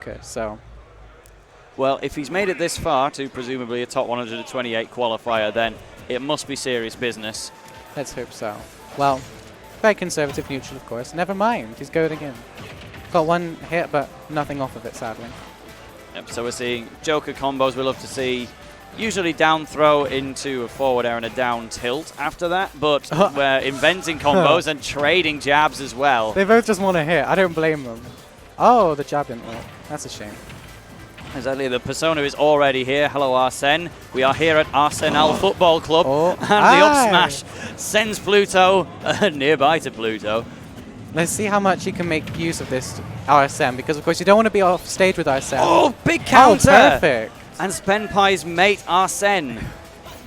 Okay, so. Well, if he's made it this far to presumably a top 128 qualifier, then it must be serious business. Let's hope so. Well, very conservative neutral, of course. Never mind, he's going in. Got one hit, but nothing off of it, sadly. Yep, so we're seeing Joker combos we love to see. Usually down throw into a forward air and a down tilt after that, but we're inventing combos and trading jabs as well. They both just want to hit. I don't blame them. Oh, the jab didn't work. That's a shame. Exactly, the persona is already here. Hello, Arsene. We are here at Arsenal Football Club. And the up smash sends Pluto nearby to Pluto. Let's see how much he can make use of this Arsene, because of course you don't want to be off stage with Arsene. Oh, big counter! Oh, perfect! And Spenpai's mate Arsene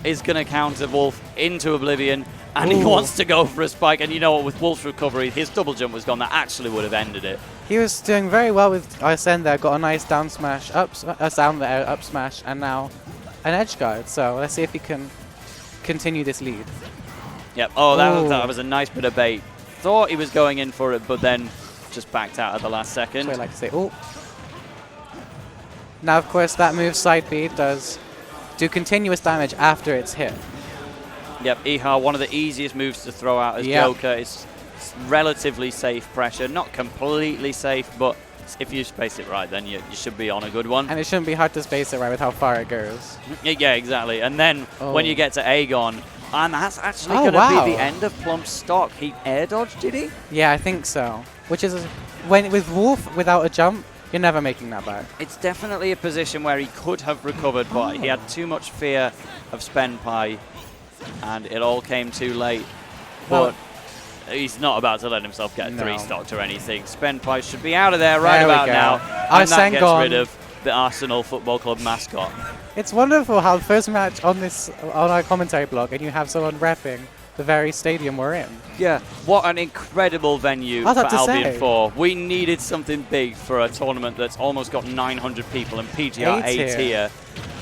is going to counter Wolf into oblivion, and he wants to go for a spike. And you know what, with Wolf's recovery, his double jump was gone. That actually would have ended it. He was doing very well with Arsene there, got a nice down smash, down there, up smash, and now an edge guard. So let's see if he can continue this lead. Yep, oh, that was a nice bit of bait. Thought he was going in for it, but then just backed out at the last second. That's what I like to say. Oh. Now, of course, that move side B does do continuous damage after it's hit. Yep, Ihar, one of the easiest moves to throw out as Joker. It's relatively safe pressure. Not completely safe, but if you space it right, then you should be on a good one. And it shouldn't be hard to space it right with how far it goes. Yeah, exactly. And then when you get to Aegon, and that's actually going to be the end of Plump's stock. He air dodged, did he? Yeah, I think so. Which is, when with Wolf without a jump, you're never making that back. It's definitely a position where he could have recovered, but he had too much fear of Spenpai, and it all came too late. But he's not about to let himself get 3-stocked or anything. Spenpai should be out of there about now. And that gets rid of the Arsenal Football Club mascot. It's wonderful how the first match on our commentary blog, and you have someone repping the very stadium we're in. Yeah, what an incredible venue for Albion 4. We needed something big for a tournament that's almost got 900 people in PGR A tier.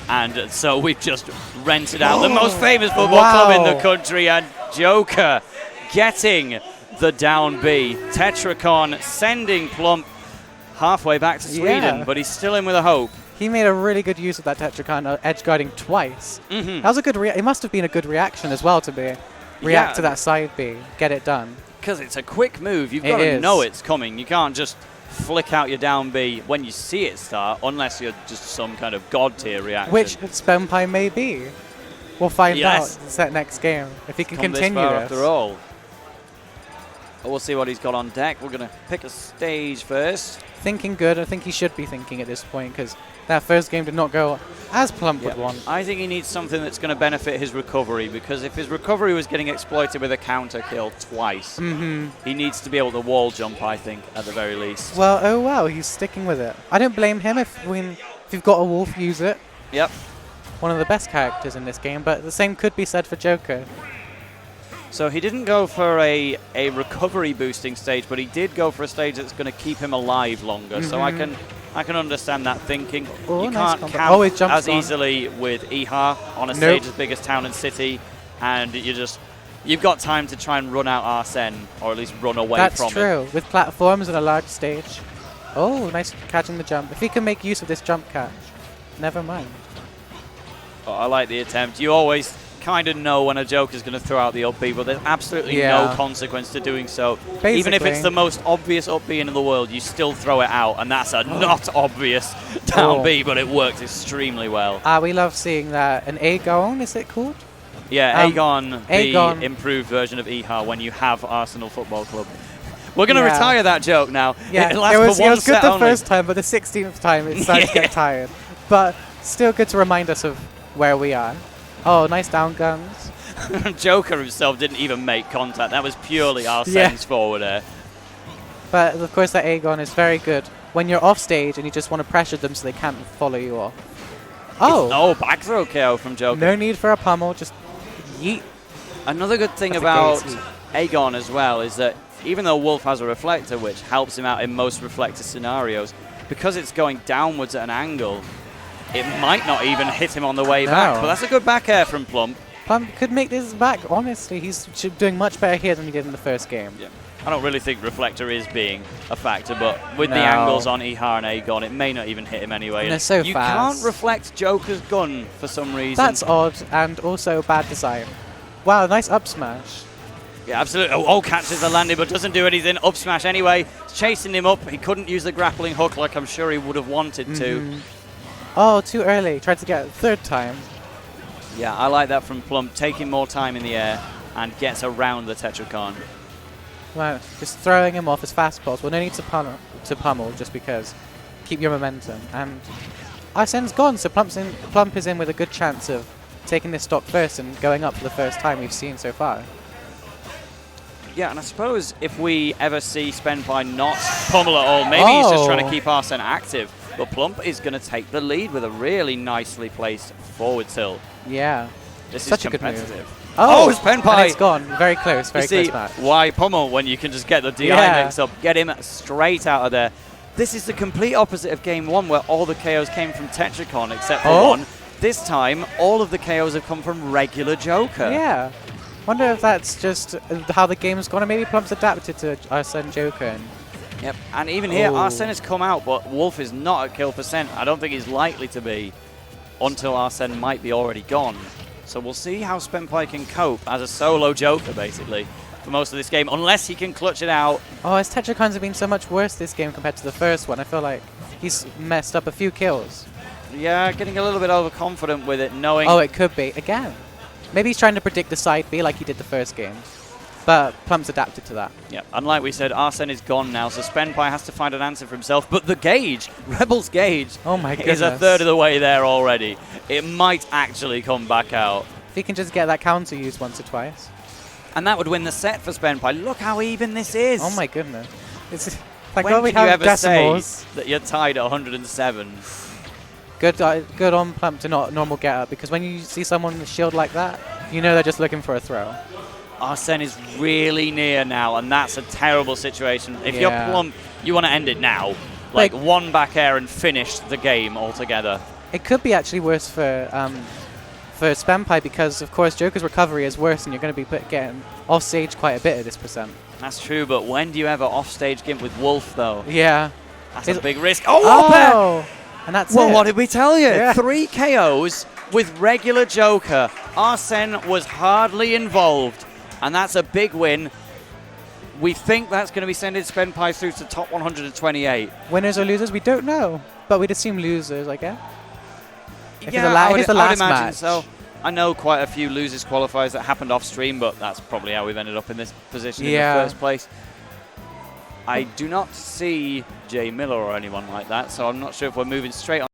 And so we've just rented out the most famous football club in the country, and Joker getting the down B. Tetracon sending Plump halfway back to Sweden, but he's still in with a hope. He made a really good use of that Tetracon edge guarding twice. That was a good it must have been a good reaction as well to react to that side B, get it done. Because it's a quick move. You've got to know it's coming. You can't just flick out your down B when you see it start, unless you're just some kind of god tier reaction. Which Spenpai may be. We'll find out next game if he can continue this. After all. But we'll see what he's got on deck. We're going to pick a stage first. Thinking good. I think he should be thinking at this point, because that first game did not go as Plump would want. I think he needs something that's going to benefit his recovery, because if his recovery was getting exploited with a counter kill twice, he needs to be able to wall jump, I think, at the very least. Well, he's sticking with it. I don't blame him if you've got a Wolf, use it. Yep. One of the best characters in this game, but the same could be said for Joker. So he didn't go for a recovery boosting stage, but he did go for a stage that's going to keep him alive longer. So I can understand that thinking. You can't camp as easily with Ihar on a stage as big as Town and City, and you've got time to try and run out Arsene, or at least run away from it. That's true, with platforms and a large stage. Oh, nice catching the jump. If he can make use of this jump catch, never mind. Oh, I like the attempt. You always kind of know when a Joker's going to throw out the up B, but there's absolutely no consequence to doing so. Basically, even if it's the most obvious up B in the world, you still throw it out, and that's a not obvious down B, but it works extremely well. We love seeing that. An Aegon, is it called? Yeah, Aegon, the improved version of Ihar when you have Arsenal Football Club. We're going to retire that joke now. Yeah, it was good the first time, but the 16th time it started to get tired. But still good to remind us of where we are. Oh, nice down guns. Joker himself didn't even make contact. That was purely Arsene's forward air. But, of course, that Aegon is very good when you're off stage and you just want to pressure them so they can't follow you off. Oh, back throw KO from Joker. No need for a pummel, just yeet. Another good thing about Aegon as well is that even though Wolf has a reflector, which helps him out in most reflector scenarios, because it's going downwards at an angle, it might not even hit him on the way back, but that's a good back air from Plump. Plump could make this back, honestly. He's doing much better here than he did in the first game. Yeah. I don't really think Reflector is being a factor, but with the angles on Ihar and Aegon, it may not even hit him anyway. And they're so you fast. can't reflect Joker's gun for some reason. That's odd, and also bad design. Wow, nice up smash. Yeah, absolutely. Oh, catches the landing, but doesn't do anything. Up smash anyway. It's chasing him up. He couldn't use the grappling hook like I'm sure he would have wanted to. Oh, too early. Tried to get it third time. Yeah, I like that from Plump, taking more time in the air and gets around the Tetrakan. Wow, just throwing him off as fast as possible. No need to pummel just because. Keep your momentum. And Arsene's gone, so Plump is in with a good chance of taking this stock first and going up for the first time we've seen so far. Yeah, and I suppose if we ever see Spenpai not pummel at all, maybe he's just trying to keep Arsene active. But Plump is going to take the lead with a really nicely placed forward tilt. Yeah. This Such is a good competitive. move. Oh, Spenpai! And it's gone. Very close. Very close match. Why pummel when you can just get the DI mix up, get him straight out of there. This is the complete opposite of Game 1 where all the KOs came from Tetrakan except for one. This time, all of the KOs have come from regular Joker. Yeah. Wonder if that's just how the game's gone, or maybe Plump's adapted to Arsene Joker. Yep, and even here, Arsene has come out, but Wolf is not at kill percent. I don't think he's likely to be until Arsene might be already gone. So we'll see how Spenpai can cope as a solo Joker, basically, for most of this game, unless he can clutch it out. Oh, his Tetracans have been so much worse this game compared to the first one. I feel like he's messed up a few kills. Yeah, getting a little bit overconfident with it, knowing... Oh, it could be. Again. Maybe he's trying to predict the side B like he did the first game. But Plump's adapted to that. Yeah, and like we said, Arsene is gone now, so Spenpai has to find an answer for himself. But the gauge, Rebel's gauge, oh my goodness, is a third of the way there already. It might actually come back out. If he can just get that counter used once or twice. And that would win the set for Spenpai. Look how even this is. Oh my goodness. It's like when we can you have ever decimals. say that you're tied at 107? Good on Plump to not normal get up, because when you see someone with a shield like that, you know they're just looking for a throw. Arsene is really near now, and that's a terrible situation. If you're Plump, you want to end it now. Like one back air and finish the game altogether. It could be actually worse for Spenpai, because of course Joker's recovery is worse, and you're going to be getting off stage quite a bit at this percent. That's true, but when do you ever off stage gimp with Wolf though? Yeah. That's a big risk. Oh! And that's well, it. what did we tell you? Yeah. 3 KOs with regular Joker. Arsene was hardly involved, and that's a big win. We think that's going to be sending Spenpai through to top 128. Winners or losers, we don't know, but we'd assume losers, I guess. Yeah, I would imagine match. So. I know quite a few losers qualifiers that happened off stream, but that's probably how we've ended up in this position in the first place. I do not see Jay Miller or anyone like that, so I'm not sure if we're moving straight on.